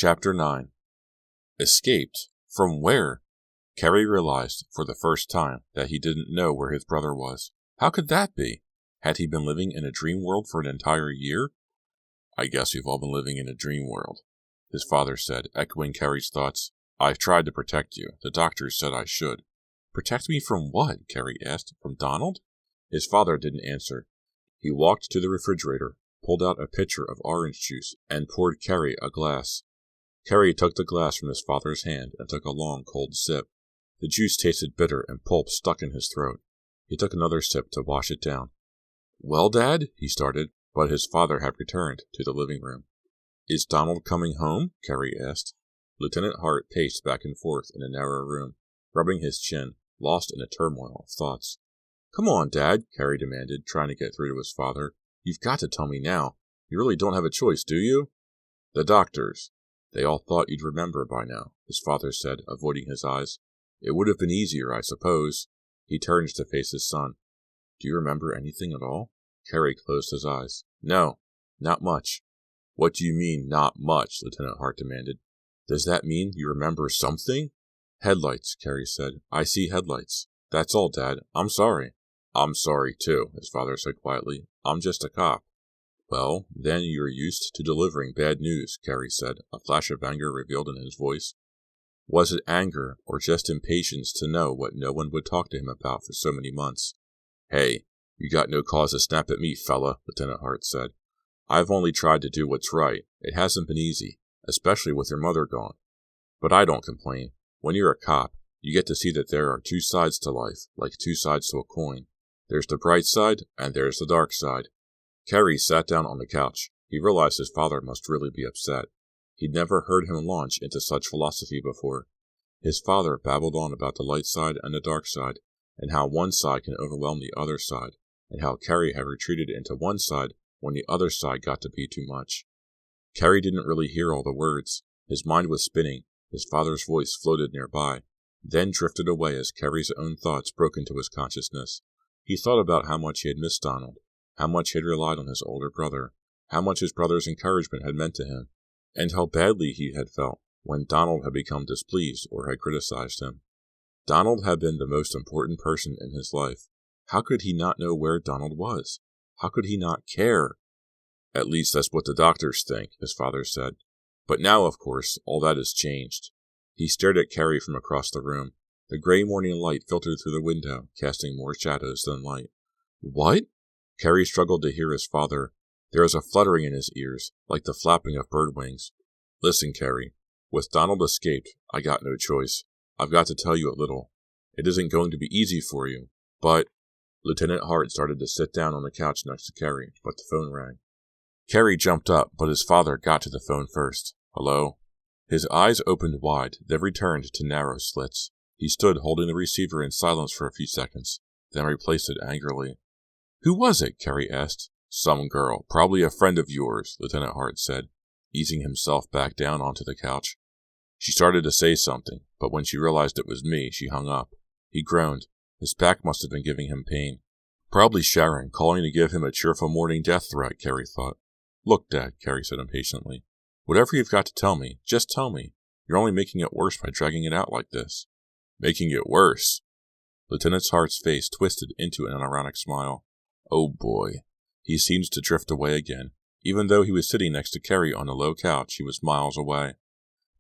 Chapter 9. Escaped? From where? Carrie realized, for the first time, that he didn't know where his brother was. How could that be? Had he been living in a dream world for an entire year? I guess we've all been living in a dream world, his father said, echoing Carrie's thoughts. I've tried to protect you. The doctors said I should. Protect me from what? Carrie asked. From Donald? His father didn't answer. He walked to the refrigerator, pulled out a pitcher of orange juice, and poured Carrie a glass. Carrie took the glass from his father's hand and took a long, cold sip. The juice tasted bitter and pulp stuck in his throat. He took another sip to wash it down. Well, Dad, he started, but his father had returned to the living room. Is Donald coming home? Carrie asked. Lieutenant Hart paced back and forth in a narrow room, rubbing his chin, lost in a turmoil of thoughts. Come on, Dad, Carrie demanded, trying to get through to his father. You've got to tell me now. You really don't have a choice, do you? The doctors. They all thought you'd remember by now, his father said, avoiding his eyes. It would have been easier, I suppose. He turned to face his son. Do you remember anything at all? Carrie closed his eyes. No, not much. What do you mean, not much? Lieutenant Hart demanded. Does that mean you remember something? Headlights, Carrie said. I see headlights. That's all, Dad. I'm sorry. I'm sorry, too, his father said quietly. I'm just a cop. Well, then you're used to delivering bad news, Carrie said, a flash of anger revealed in his voice. Was it anger or just impatience to know what no one would talk to him about for so many months? Hey, you got no cause to snap at me, fella, Lieutenant Hart said. I've only tried to do what's right. It hasn't been easy, especially with your mother gone. But I don't complain. When you're a cop, you get to see that there are two sides to life, like two sides to a coin. There's the bright side, and there's the dark side. Carrie sat down on the couch. He realized his father must really be upset. He'd never heard him launch into such philosophy before. His father babbled on about the light side and the dark side, and how one side can overwhelm the other side, and how Carrie had retreated into one side when the other side got to be too much. Carrie didn't really hear all the words. His mind was spinning. His father's voice floated nearby, then drifted away as Carrie's own thoughts broke into his consciousness. He thought about how much he had missed Donald, how much he had relied on his older brother, how much his brother's encouragement had meant to him, and how badly he had felt when Donald had become displeased or had criticized him. Donald had been the most important person in his life. How could he not know where Donald was? How could he not care? At least that's what the doctors think, his father said. But now, of course, all that has changed. He stared at Carrie from across the room. The gray morning light filtered through the window, casting more shadows than light. What? Carrie struggled to hear his father. There was a fluttering in his ears, like the flapping of bird wings. Listen, Carrie. With Donald escaped, I got no choice. I've got to tell you a little. It isn't going to be easy for you, but... Lieutenant Hart started to sit down on the couch next to Carrie, but the phone rang. Carrie jumped up, but his father got to the phone first. Hello? His eyes opened wide, then returned to narrow slits. He stood holding the receiver in silence for a few seconds, then replaced it angrily. Who was it? Carrie asked. Some girl, probably a friend of yours, Lieutenant Hart said, easing himself back down onto the couch. She started to say something, but when she realized it was me, she hung up. He groaned. His back must have been giving him pain. Probably Sharon, calling to give him a cheerful morning death threat, Carrie thought. Look, Dad, Carrie said impatiently. Whatever you've got to tell me, just tell me. You're only making it worse by dragging it out like this. Making it worse? Lieutenant Hart's face twisted into an ironic smile. Oh boy. He seemed to drift away again. Even though he was sitting next to Carrie on the low couch, he was miles away.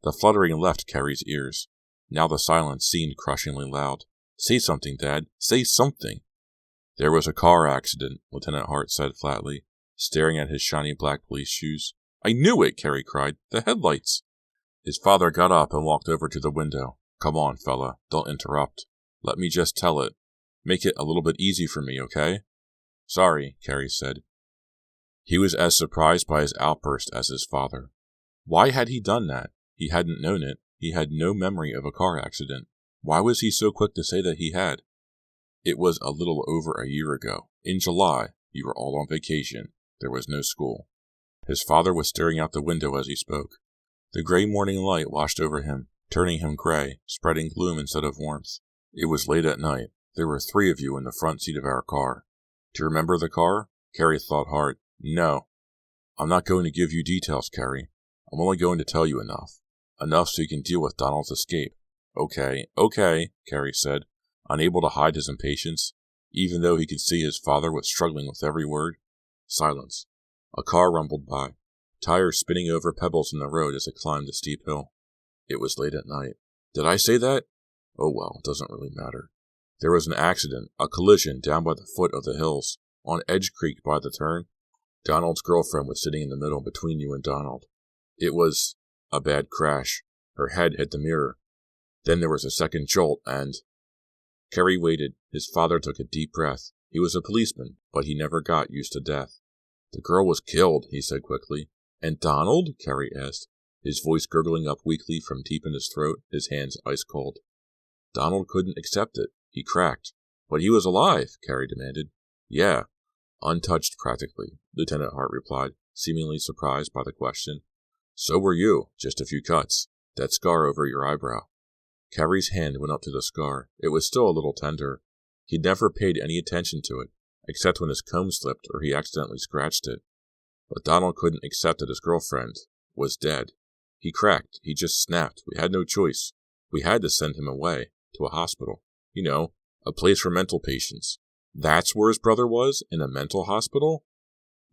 The fluttering left Carrie's ears. Now the silence seemed crushingly loud. Say something, Dad. Say something. There was a car accident, Lieutenant Hart said flatly, staring at his shiny black police shoes. I knew it, Carrie cried. The headlights. His father got up and walked over to the window. Come on, fella. Don't interrupt. Let me just tell it. Make it a little bit easy for me, okay? Sorry, Carrie said. He was as surprised by his outburst as his father. Why had he done that? He hadn't known it. He had no memory of a car accident. Why was he so quick to say that he had? It was a little over a year ago. In July, you were all on vacation. There was no school. His father was staring out the window as he spoke. The gray morning light washed over him, turning him gray, spreading gloom instead of warmth. It was late at night. There were 3 of you in the front seat of our car. Do you remember the car? Carrie thought hard. No. I'm not going to give you details, Carrie. I'm only going to tell you enough. Enough so you can deal with Donald's escape. Okay, Carrie said, unable to hide his impatience, even though he could see his father was struggling with every word. Silence. A car rumbled by, tires spinning over pebbles in the road as it climbed the steep hill. It was late at night. Did I say that? Oh well, it doesn't really matter. There was an accident, a collision down by the foot of the hills, on Edge Creek by the turn. Donald's girlfriend was sitting in the middle between you and Donald. It was a bad crash. Her head hit the mirror. Then there was a second jolt, and... Carrie waited. His father took a deep breath. He was a policeman, but he never got used to death. The girl was killed, he said quickly. And Donald? Carrie asked, his voice gurgling up weakly from deep in his throat, his hands ice cold. Donald couldn't accept it. He cracked. But he was alive, Carrie demanded. Yeah. Untouched, practically, Lieutenant Hart replied, seemingly surprised by the question. So were you, just a few cuts. That scar over your eyebrow. Carrie's hand went up to the scar. It was still a little tender. He'd never paid any attention to it, except when his comb slipped or he accidentally scratched it. But Donald couldn't accept that his girlfriend was dead. He cracked. He just snapped. We had no choice. We had to send him away, to a hospital. You know, a place for mental patients. That's where his brother was, in a mental hospital?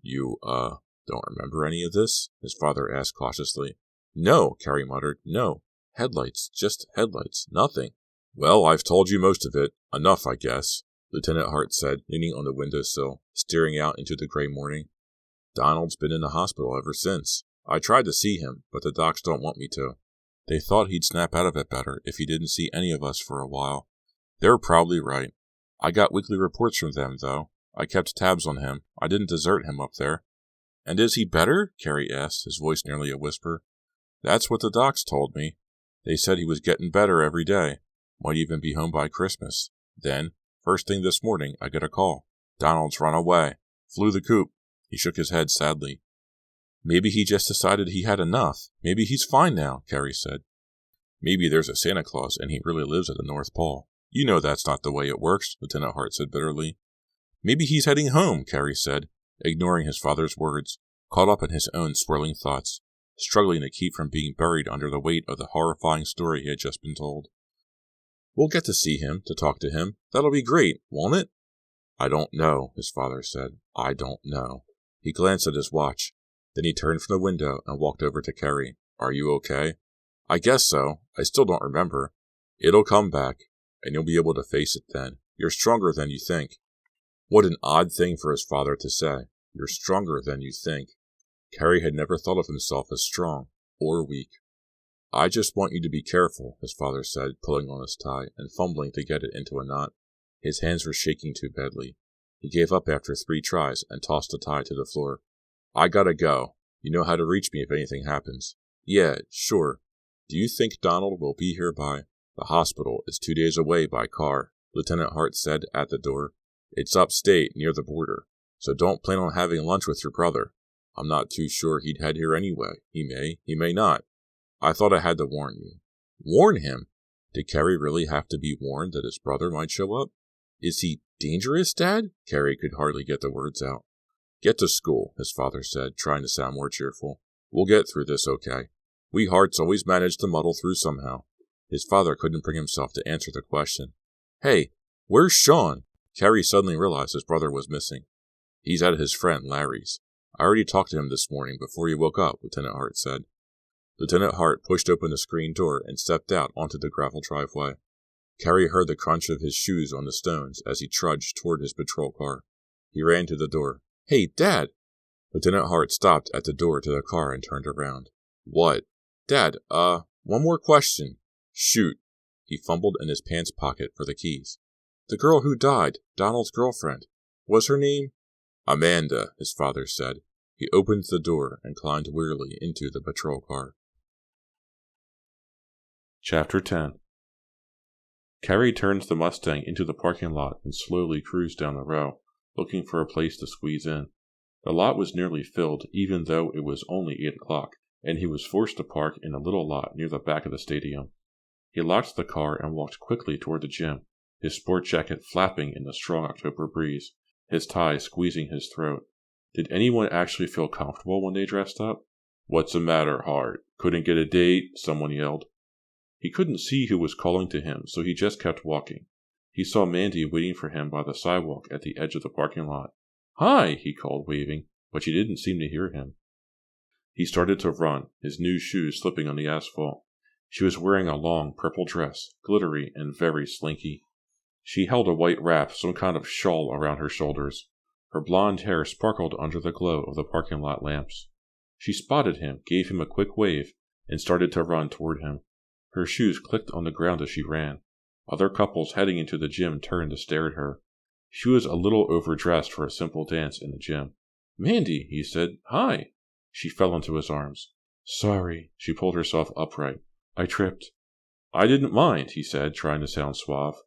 You, don't remember any of this? His father asked cautiously. No, Carrie muttered. No. Headlights. Just headlights. Nothing. Well, I've told you most of it. Enough, I guess, Lieutenant Hart said, leaning on the windowsill, staring out into the gray morning. Donald's been in the hospital ever since. I tried to see him, but the docs don't want me to. They thought he'd snap out of it better if he didn't see any of us for a while. They were probably right. I got weekly reports from them, though. I kept tabs on him. I didn't desert him up there. And is he better? Carrie asked, his voice nearly a whisper. That's what the docs told me. They said he was getting better every day. Might even be home by Christmas. Then, first thing this morning, I get a call. Donald's run away. Flew the coop. He shook his head sadly. Maybe he just decided he had enough. Maybe he's fine now, Carrie said. Maybe there's a Santa Claus and he really lives at the North Pole. You know that's not the way it works, Lieutenant Hart said bitterly. Maybe he's heading home, Carrie said, ignoring his father's words, caught up in his own swirling thoughts, struggling to keep from being buried under the weight of the horrifying story he had just been told. We'll get to see him, to talk to him. That'll be great, won't it? I don't know, his father said. I don't know. He glanced at his watch. Then he turned from the window and walked over to Carrie. Are you okay? I guess so. I still don't remember. It'll come back, and you'll be able to face it then. You're stronger than you think. What an odd thing for his father to say. You're stronger than you think. Carrie had never thought of himself as strong or weak. I just want you to be careful, his father said, pulling on his tie and fumbling to get it into a knot. His hands were shaking too badly. He gave up after 3 tries and tossed the tie to the floor. I gotta go. You know how to reach me if anything happens. Yeah, sure. Do you think Donald will be here by... The hospital is 2 days away by car, Lieutenant Hart said at the door. It's upstate, near the border, so don't plan on having lunch with your brother. I'm not too sure he'd head here anyway. He may not. I thought I had to warn you. Warn him? Did Carrie really have to be warned that his brother might show up? Is he dangerous, Dad? Carrie could hardly get the words out. Get to school, his father said, trying to sound more cheerful. We'll get through this okay. We Harts always manage to muddle through somehow. His father couldn't bring himself to answer the question. Hey, where's Sean? Carrie suddenly realized his brother was missing. He's at his friend Larry's. I already talked to him this morning before he woke up, Lieutenant Hart said. Lieutenant Hart pushed open the screen door and stepped out onto the gravel driveway. Carrie heard the crunch of his shoes on the stones as he trudged toward his patrol car. He ran to the door. Hey, Dad! Lieutenant Hart stopped at the door to the car and turned around. What? Dad, one more question. Shoot. He fumbled in his pants pocket for the keys. The girl who died, Donald's girlfriend. Was her name? Amanda, his father said. He opened the door and climbed wearily into the patrol car. Chapter 10. Carrie turned the Mustang into the parking lot and slowly cruised down the row, looking for a place to squeeze in. The lot was nearly filled, even though it was only 8 o'clock, and he was forced to park in a little lot near the back of the stadium. He locked the car and walked quickly toward the gym, his sport jacket flapping in the strong October breeze, his tie squeezing his throat. Did anyone actually feel comfortable when they dressed up? "What's the matter, Hart? Couldn't get a date?" someone yelled. He couldn't see who was calling to him, so he just kept walking. He saw Mandy waiting for him by the sidewalk at the edge of the parking lot. "Hi," he called, waving, but she didn't seem to hear him. He started to run, his new shoes slipping on the asphalt. She was wearing a long purple dress, glittery and very slinky. She held a white wrap, some kind of shawl, around her shoulders. Her blonde hair sparkled under the glow of the parking lot lamps. She spotted him, gave him a quick wave, and started to run toward him. Her shoes clicked on the ground as she ran. Other couples heading into the gym turned to stare at her. She was a little overdressed for a simple dance in the gym. "Mandy," he said. "Hi." She fell into his arms. "Sorry." She pulled herself upright. "I tripped." "I didn't mind," he said, trying to sound suave.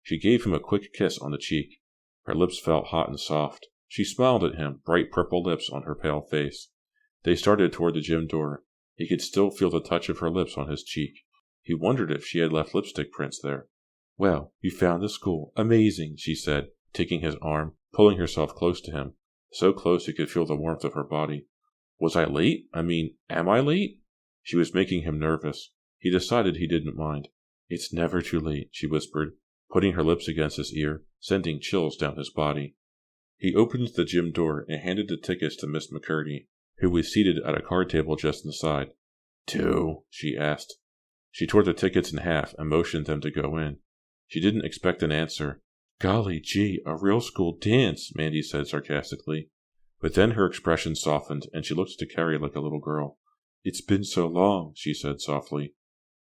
She gave him a quick kiss on the cheek. Her lips felt hot and soft. She smiled at him, bright purple lips on her pale face. They started toward the gym door. He could still feel the touch of her lips on his cheek. He wondered if she had left lipstick prints there. "Well, you found the school. Amazing," she said, taking his arm, pulling herself close to him, so close he could feel the warmth of her body. "Was I late? Am I late?" She was making him nervous. He decided he didn't mind. "It's never too late," she whispered, putting her lips against his ear, sending chills down his body. He opened the gym door and handed the tickets to Miss McCurdy, who was seated at a card table just inside. "Two?" she asked. She tore the tickets in half and motioned them to go in. She didn't expect an answer. "Golly gee, a real school dance," Mandy said sarcastically. But then her expression softened, and she looked to Carrie like a little girl. "It's been so long," she said softly.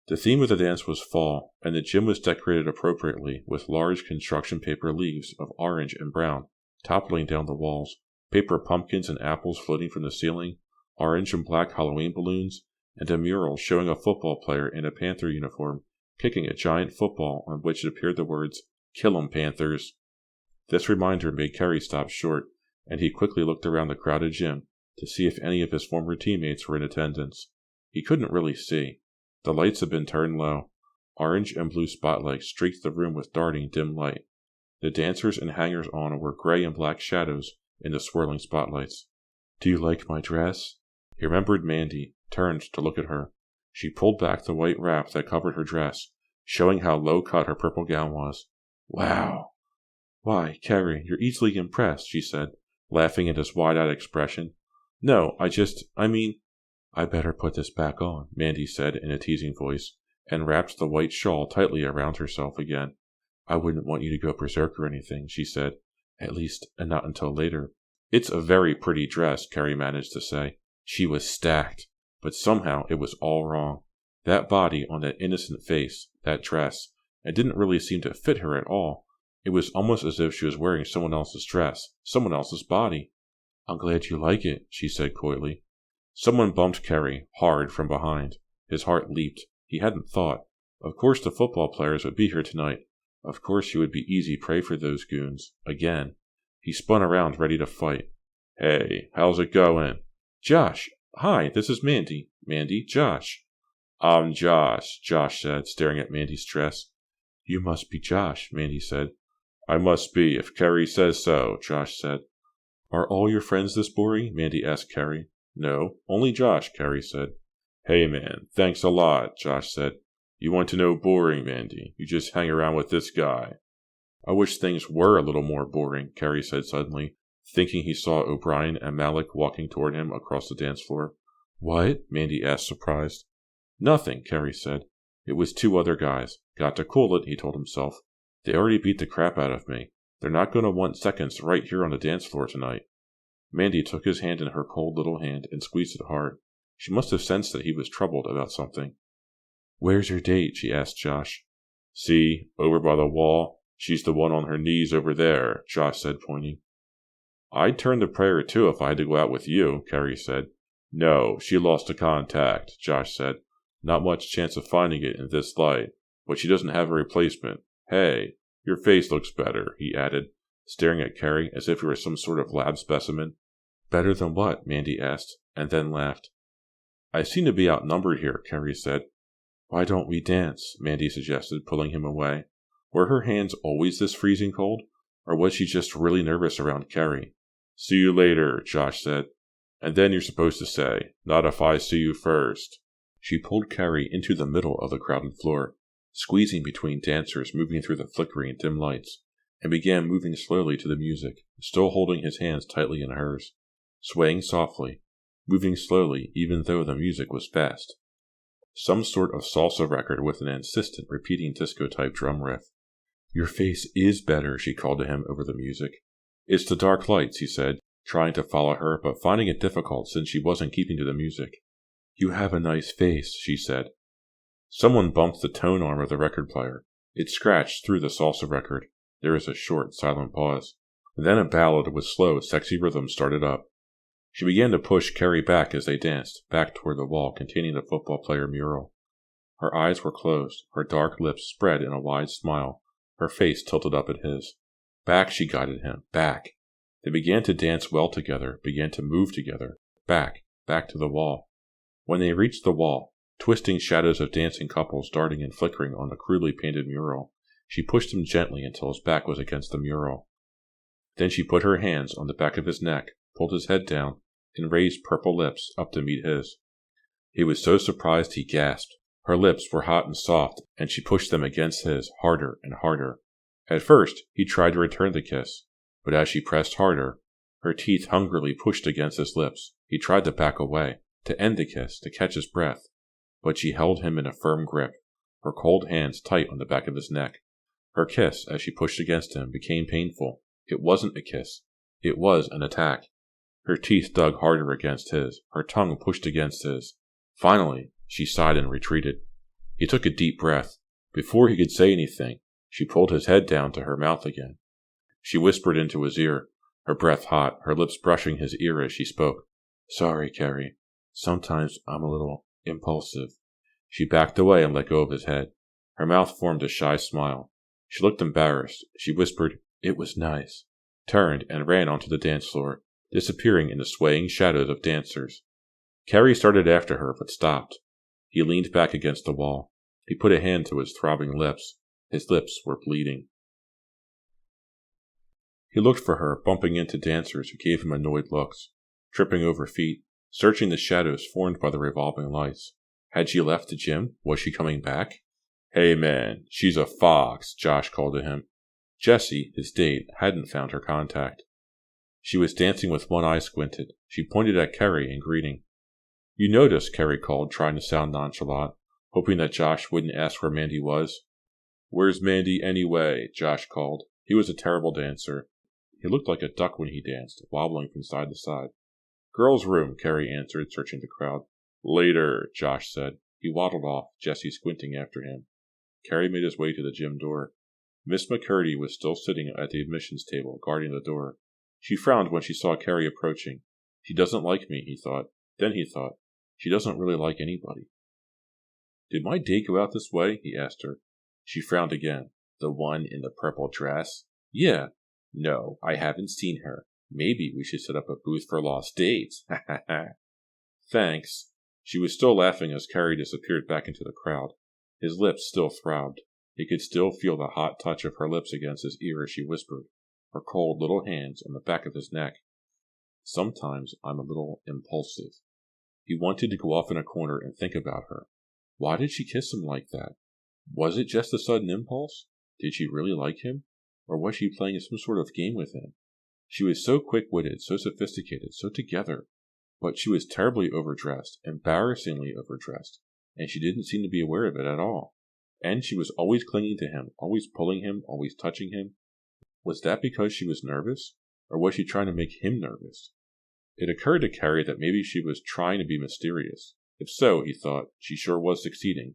The theme of the dance was fall, and the gym was decorated appropriately with large construction paper leaves of orange and brown toppling down the walls, paper pumpkins and apples floating from the ceiling, orange and black Halloween balloons, and a mural showing a football player in a Panther uniform kicking a giant football on which appeared the words, "Kill 'em, Panthers." This reminder made Carrie stop short, and he quickly looked around the crowded gym to see if any of his former teammates were in attendance. He couldn't really see. The lights had been turned low. Orange and blue spotlights streaked the room with darting dim light. The dancers and hangers-on were gray and black shadows in the swirling spotlights. "Do you like my dress?" He remembered Mandy, turned to look at her. She pulled back the white wrap that covered her dress, showing how low-cut her purple gown was. "Wow!" "Why, Carrie, you're easily impressed," she said, laughing at his wide-eyed expression. "No, I better put this back on," Mandy said in a teasing voice, and wrapped the white shawl tightly around herself again. "I wouldn't want you to go berserk or anything," she said. "At least, not until later." "It's a very pretty dress," Carrie managed to say. She was stacked, but somehow it was all wrong. That body on that innocent face, that dress, it didn't really seem to fit her at all. It was almost as if she was wearing someone else's dress, someone else's body. "I'm glad you like it," she said coyly. Someone bumped Carrie, hard, from behind. His heart leaped. He hadn't thought. Of course the football players would be here tonight. Of course she would be easy prey for those goons. Again. He spun around, ready to fight. "Hey, how's it going?" "Josh! Hi, this is Mandy. Mandy, Josh." "I'm Josh," Josh said, staring at Mandy's dress. "You must be Josh," Mandy said. "I must be, if Carrie says so," Josh said. "Are all your friends this boring?" Mandy asked Carrie. "No, only Josh," Carrie said. "Hey man, thanks a lot," Josh said. "You want to know boring, Mandy? You just hang around with this guy." "I wish things were a little more boring," Carrie said suddenly, thinking he saw O'Brien and Malik walking toward him across the dance floor. "What?" Mandy asked, surprised. "Nothing," Carrie said. "It was two other guys. Got to cool it," he told himself. "They already beat the crap out of me. They're not going to want seconds right here on the dance floor tonight." Mandy took his hand in her cold little hand and squeezed it hard. She must have sensed that he was troubled about something. "Where's your date?" she asked Josh. "See, over by the wall. She's the one on her knees over there," Josh said, pointing. "I'd turn to prayer too if I had to go out with you," Carrie said. "No, she lost the contact," Josh said. "Not much chance of finding it in this light, but she doesn't have a replacement. Hey, your face looks better," he added, staring at Carrie as if he were some sort of lab specimen. "Better than what?" Mandy asked, and then laughed. "I seem to be outnumbered here," Carrie said. "Why don't we dance?" Mandy suggested, pulling him away. Were her hands always this freezing cold, or was she just really nervous around Carrie? "See you later," Josh said. And then you're supposed to say, not if I see you first. She pulled Carrie into the middle of the crowded floor, squeezing between dancers moving through the flickering dim lights, and began moving slowly to the music, still holding his hands tightly in hers, swaying softly, moving slowly even though the music was fast. Some sort of salsa record with an insistent repeating disco-type drum riff. Your face is better, she called to him over the music. It's the dark lights, he said, trying to follow her, but finding it difficult since she wasn't keeping to the music. You have a nice face, she said. Someone bumped the tone arm of the record player. It scratched through the salsa record. There was a short, silent pause. Then a ballad with slow, sexy rhythm started up. She began to push Carrie back as they danced, back toward the wall containing the football player mural. Her eyes were closed, her dark lips spread in a wide smile, her face tilted up at his. Back, she guided him, back. They began to dance well together, began to move together, back to the wall. When they reached the wall, twisting shadows of dancing couples darting and flickering on the crudely painted mural, she pushed him gently until his back was against the mural. Then she put her hands on the back of his neck, pulled his head down, and raised purple lips up to meet his. He was so surprised he gasped. Her lips were hot and soft, and she pushed them against his, harder and harder. At first, he tried to return the kiss, but as she pressed harder, her teeth hungrily pushed against his lips. He tried to back away, to end the kiss, to catch his breath, but she held him in a firm grip, her cold hands tight on the back of his neck. Her kiss, as she pushed against him, became painful. It wasn't a kiss. It was an attack. Her teeth dug harder against his, her tongue pushed against his. Finally, she sighed and retreated. He took a deep breath. Before he could say anything, she pulled his head down to her mouth again. She whispered into his ear, her breath hot, her lips brushing his ear as she spoke. Sorry, Carrie. Sometimes I'm a little impulsive. She backed away and let go of his head. Her mouth formed a shy smile. She looked embarrassed. She whispered, It was nice, turned and ran onto the dance floor, disappearing in the swaying shadows of dancers. Carrie started after her, but stopped. He leaned back against the wall. He put a hand to his throbbing lips. His lips were bleeding. He looked for her, bumping into dancers who gave him annoyed looks, tripping over feet, searching the shadows formed by the revolving lights. Had she left the gym? Was she coming back? Hey man, she's a fox, Josh called to him. Jessie, his date, hadn't found her contact. She was dancing with one eye squinted. She pointed at Carrie in greeting. You noticed, Carrie called, trying to sound nonchalant, hoping that Josh wouldn't ask where Mandy was. Where's Mandy anyway? Josh called. He was a terrible dancer. He looked like a duck when he danced, wobbling from side to side. Girls' room, Carrie answered, searching the crowd. Later, Josh said. He waddled off, Jessie squinting after him. Carrie made his way to the gym door. Miss McCurdy was still sitting at the admissions table, guarding the door. She frowned when she saw Carrie approaching. She doesn't like me, he thought. Then he thought, she doesn't really like anybody. Did my date go out this way? He asked her. She frowned again. The one in the purple dress? Yeah. No, I haven't seen her. Maybe we should set up a booth for lost dates. Ha ha ha. Thanks. She was still laughing as Carrie disappeared back into the crowd. His lips still throbbed. He could still feel the hot touch of her lips against his ear as she whispered, her cold little hands on the back of his neck. Sometimes I'm a little impulsive. He wanted to go off in a corner and think about her. Why did she kiss him like that? Was it just a sudden impulse? Did she really like him? Or was she playing some sort of game with him? She was so quick-witted, so sophisticated, so together. But she was terribly overdressed, embarrassingly overdressed, and she didn't seem to be aware of it at all. And she was always clinging to him, always pulling him, always touching him. Was that because she was nervous? Or was she trying to make him nervous? It occurred to Carrie that maybe she was trying to be mysterious. If so, he thought, she sure was succeeding.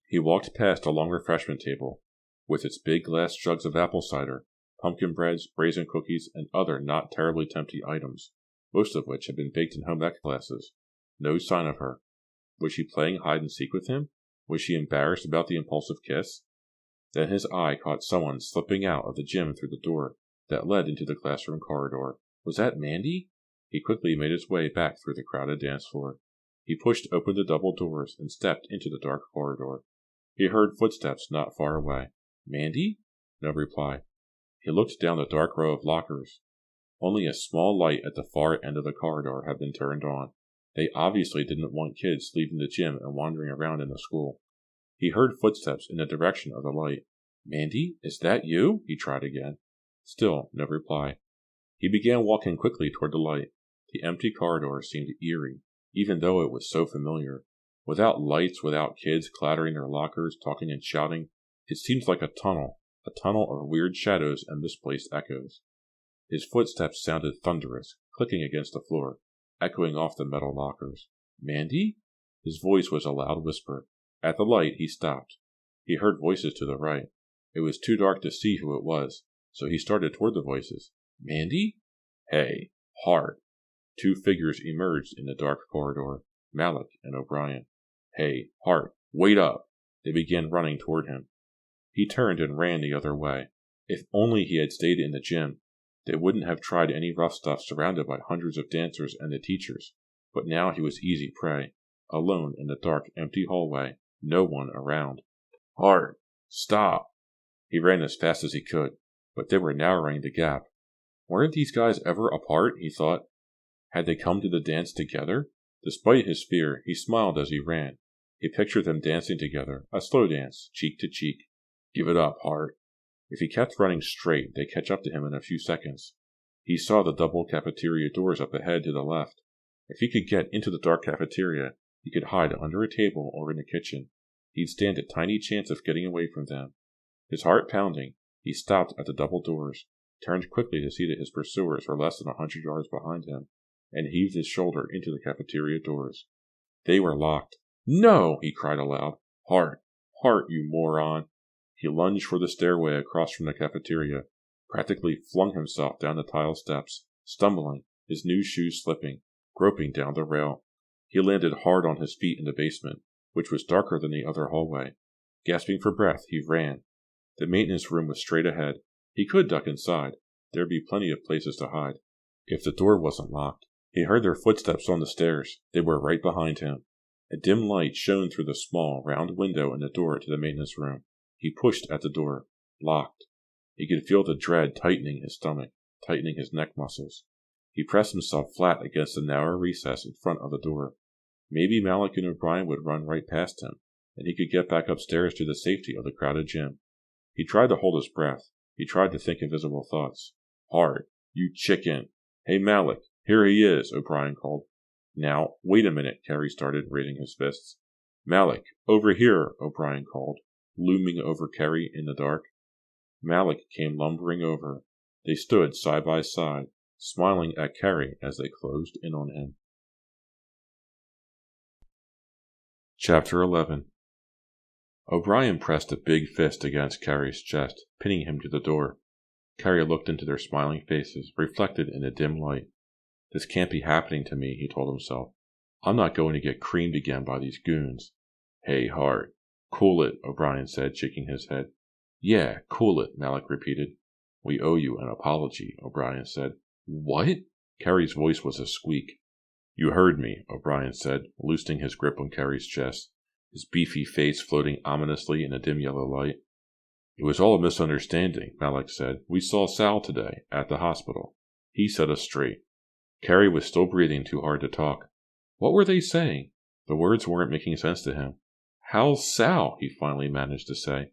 He walked past a long refreshment table, with its big glass jugs of apple cider, pumpkin breads, raisin cookies, and other not terribly tempting items, most of which had been baked in home ec classes. No sign of her. Was she playing hide-and-seek with him? Was she embarrassed about the impulsive kiss? Then his eye caught someone slipping out of the gym through the door that led into the classroom corridor. Was that Mandy? He quickly made his way back through the crowded dance floor. He pushed open the double doors and stepped into the dark corridor. He heard footsteps not far away. Mandy? No reply. He looked down the dark row of lockers. Only a small light at the far end of the corridor had been turned on. They obviously didn't want kids leaving the gym and wandering around in the school. He heard footsteps in the direction of the light. "Mandy, is that you?" he tried again. Still no reply. He began walking quickly toward the light. The empty corridor seemed eerie, even though it was so familiar. Without lights, without kids clattering their lockers, talking and shouting, it seemed like a tunnel of weird shadows and misplaced echoes. His footsteps sounded thunderous, clicking against the floor, echoing off the metal lockers. "Mandy?" His voice was a loud whisper. At the light, he stopped. He heard voices to the right. It was too dark to see who it was, so he started toward the voices. "Mandy?" "Hey, Hart." Two figures emerged in the dark corridor, Malik and O'Brien. "Hey, Hart, wait up!" They began running toward him. He turned and ran the other way. If only he had stayed in the gym. They wouldn't have tried any rough stuff surrounded by hundreds of dancers and the teachers. But now he was easy prey, alone in the dark, empty hallway, no one around. "Hart, stop!" He ran as fast as he could, but they were narrowing the gap. Weren't these guys ever apart, he thought? Had they come to the dance together? Despite his fear, he smiled as he ran. He pictured them dancing together, a slow dance, cheek to cheek. Give it up, Hart. If he kept running straight, they'd catch up to him in a few seconds. He saw the double cafeteria doors up ahead to the left. If he could get into the dark cafeteria, he could hide under a table or in the kitchen. He'd stand a tiny chance of getting away from them. His heart pounding, he stopped at the double doors, turned quickly to see that his pursuers were less than 100 yards behind him, and heaved his shoulder into the cafeteria doors. They were locked. "No!" he cried aloud. "Hart! Hart, you moron!" He lunged for the stairway across from the cafeteria, practically flung himself down the tile steps, stumbling, his new shoes slipping, groping down the rail. He landed hard on his feet in the basement, which was darker than the other hallway. Gasping for breath, he ran. The maintenance room was straight ahead. He could duck inside. There'd be plenty of places to hide. If the door wasn't locked. He heard their footsteps on the stairs. They were right behind him. A dim light shone through the small, round window in the door to the maintenance room. He pushed at the door. Locked. He could feel the dread tightening his stomach, tightening his neck muscles. He pressed himself flat against the narrow recess in front of the door. Maybe Malik and O'Brien would run right past him, and he could get back upstairs to the safety of the crowded gym. He tried to hold his breath. He tried to think invisible thoughts. "Hart, you chicken! Hey, Malik, here he is," O'Brien called. "Now, wait a minute," Carey started, raising his fists. "Malik, over here," O'Brien called, looming over Carey in the dark. Malik came lumbering over. They stood side by side, smiling at Carey as they closed in on him. Chapter 11. O'Brien pressed a big fist against Carey's chest, pinning him to the door. Carey looked into their smiling faces, reflected in the dim light. "This can't be happening to me," he told himself. "I'm not going to get creamed again by these goons." "Hey, Hart." "Cool it," O'Brien said, shaking his head. "Yeah, cool it," Malik repeated. "We owe you an apology," O'Brien said. "What?" Carey's voice was a squeak. "You heard me," O'Brien said, loosening his grip on Carey's chest, his beefy face floating ominously in the dim yellow light. "It was all a misunderstanding," Malik said. "We saw Sal today, at the hospital. He set us straight." Carey was still breathing too hard to talk. What were they saying? The words weren't making sense to him. "How's Sal?" he finally managed to say.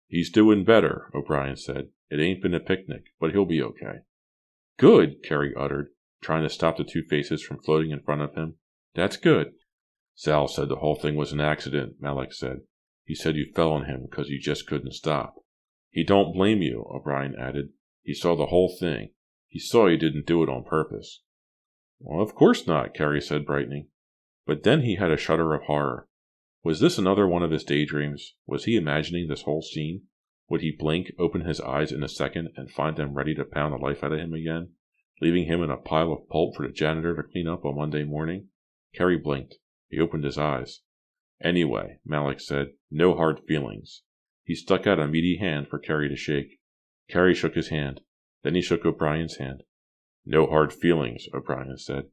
"He's doing better," O'Brien said. "It ain't been a picnic, but he'll be okay." "Good," Carey uttered, trying to stop the two faces from floating in front of him. "That's good." "Sal said the whole thing was an accident," Malik said. "He said you fell on him because you just couldn't stop." "He don't blame you," O'Brien added. "He saw the whole thing. He saw you didn't do it on purpose." "Well, of course not," Carey said, brightening. But then he had a shudder of horror. Was this another one of his daydreams? Was he imagining this whole scene? Would he blink, open his eyes in a second, and find them ready to pound the life out of him again, leaving him in a pile of pulp for the janitor to clean up on Monday morning? Carey blinked. He opened his eyes. "Anyway," Malik said, "no hard feelings." He stuck out a meaty hand for Carey to shake. Carey shook his hand. Then he shook O'Brien's hand. "No hard feelings," O'Brien said.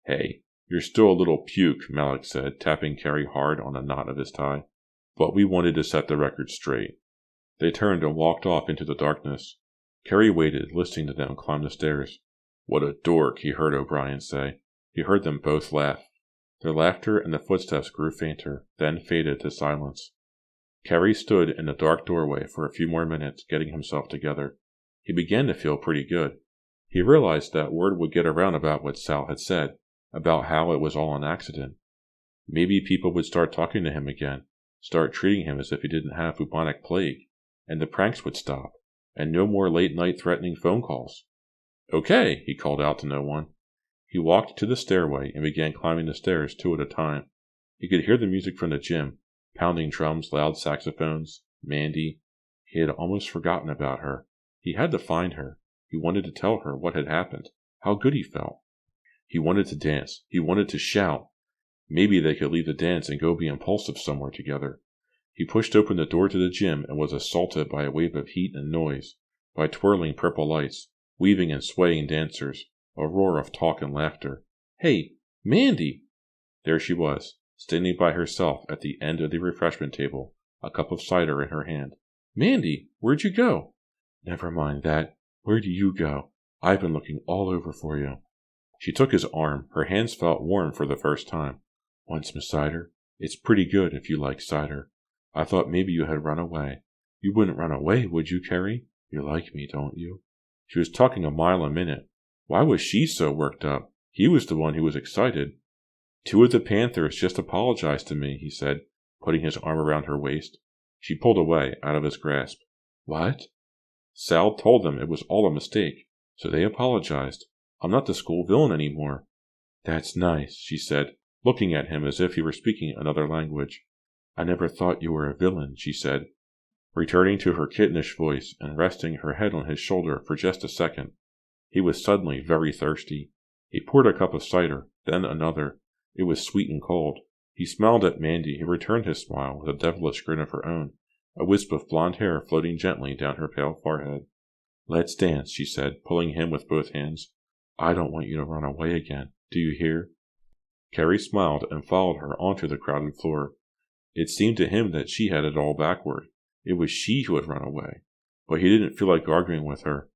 "Hey, you're still a little puke," Malik said, tapping Carey hard on a knot of his tie. "But we wanted to set the record straight." They turned and walked off into the darkness. Carey waited, listening to them climb the stairs. "What a dork," he heard O'Brien say. He heard them both laugh. Their laughter and the footsteps grew fainter, then faded to silence. Carrie stood in the dark doorway for a few more minutes, getting himself together. He began to feel pretty good. He realized that word would get around about what Sal had said, about how it was all an accident. Maybe people would start talking to him again, start treating him as if he didn't have bubonic plague, and the pranks would stop, and no more late-night threatening phone calls. "Okay," he called out to no one. He walked to the stairway and began climbing the stairs 2 at a time. He could hear the music from the gym, pounding drums, loud saxophones, Mandy. He had almost forgotten about her. He had to find her. He wanted to tell her what had happened, how good he felt. He wanted to dance. He wanted to shout. Maybe they could leave the dance and go be impulsive somewhere together. He pushed open the door to the gym and was assaulted by a wave of heat and noise, by twirling purple lights, weaving and swaying dancers, a roar of talk and laughter. "Hey, Mandy!" There she was, standing by herself at the end of the refreshment table, a cup of cider in her hand. "Mandy, where'd you go?" "Never mind that. Where do you go? I've been looking all over for you." She took his arm. Her hands felt warm for the first time. "Want some cider? It's pretty good if you like cider. I thought maybe you had run away. You wouldn't run away, would you, Carrie? You like me, don't you?" She was talking a mile a minute. Why was she so worked up? He was the one who was excited. "2 of the Panthers just apologized to me," he said, putting his arm around her waist. She pulled away, out of his grasp. "What?" "Sal told them it was all a mistake, so they apologized. I'm not the school villain anymore." "That's nice," she said, looking at him as if he were speaking another language. "I never thought you were a villain," she said, returning to her kittenish voice and resting her head on his shoulder for just a second. He was suddenly very thirsty. He poured a cup of cider, then another. It was sweet and cold. He smiled at Mandy, who returned his smile with a devilish grin of her own, a wisp of blonde hair floating gently down her pale forehead. "Let's dance," she said, pulling him with both hands. "I don't want you to run away again. Do you hear?" Carrie smiled and followed her onto the crowded floor. It seemed to him that she had it all backward. It was she who had run away. But he didn't feel like arguing with her.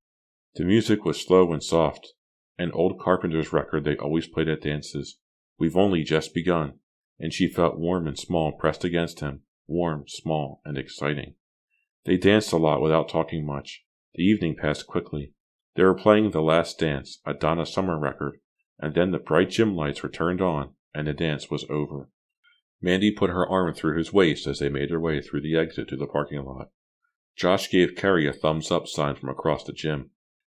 The music was slow and soft, an old Carpenter's record they always played at dances. "We've only just begun," and she felt warm and small pressed against him, warm, small, and exciting. They danced a lot without talking much. The evening passed quickly. They were playing The Last Dance, a Donna Summer record, and then the bright gym lights were turned on, and the dance was over. Mandy put her arm through his waist as they made their way through the exit to the parking lot. Josh gave Carrie a thumbs-up sign from across the gym.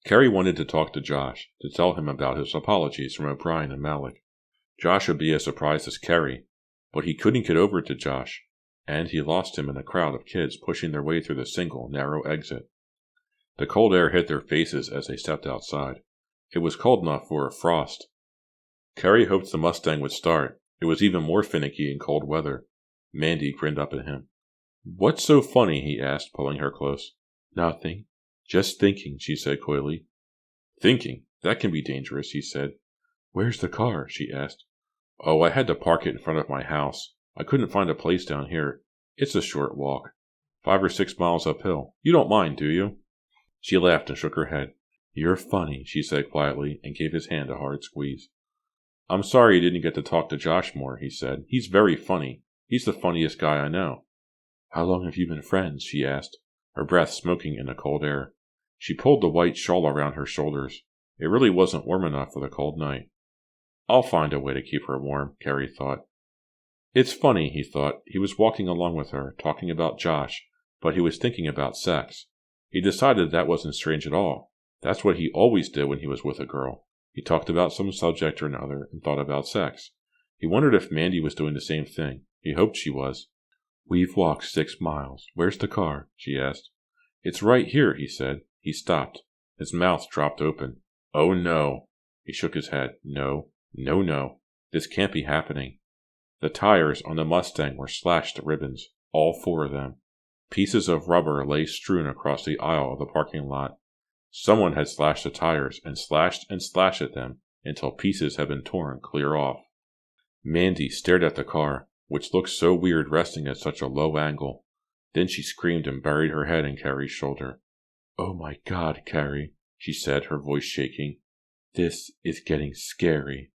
Carrie wanted to talk to Josh, to tell him about his apologies from O'Brien and Malik. Josh would be as surprised as Carrie, but he couldn't get over to Josh, and he lost him in a crowd of kids pushing their way through the single, narrow exit. The cold air hit their faces as they stepped outside. It was cold enough for a frost. Carrie hoped the Mustang would start. It was even more finicky in cold weather. Mandy grinned up at him. "What's so funny?" he asked, pulling her close. "Nothing. Just thinking," she said coyly. "Thinking? That can be dangerous," he said. "Where's the car?" she asked. "Oh, I had to park it in front of my house. I couldn't find a place down here. It's a short walk. 5 or 6 miles uphill. You don't mind, do you?" She laughed and shook her head. "You're funny," she said quietly, and gave his hand a hard squeeze. "I'm sorry you didn't get to talk to Josh more," he said. "He's very funny. He's the funniest guy I know." "How long have you been friends?" she asked, her breath smoking in the cold air. She pulled the white shawl around her shoulders. It really wasn't warm enough for the cold night. "I'll find a way to keep her warm," Carrie thought. It's funny, he thought. He was walking along with her, talking about Josh, but he was thinking about sex. He decided that wasn't strange at all. That's what he always did when he was with a girl. He talked about some subject or another and thought about sex. He wondered if Mandy was doing the same thing. He hoped she was. "We've walked 6 miles. Where's the car?" she asked. "It's right here," he said. He stopped. His mouth dropped open. "Oh, no." He shook his head. "No. No, no. This can't be happening." The tires on the Mustang were slashed to ribbons, all 4 of them. Pieces of rubber lay strewn across the aisle of the parking lot. Someone had slashed the tires and slashed at them until pieces had been torn clear off. Mandy stared at the car, which looked so weird resting at such a low angle. Then she screamed and buried her head in Carrie's shoulder. "Oh my God, Carrie," she said, her voice shaking. This is getting scary.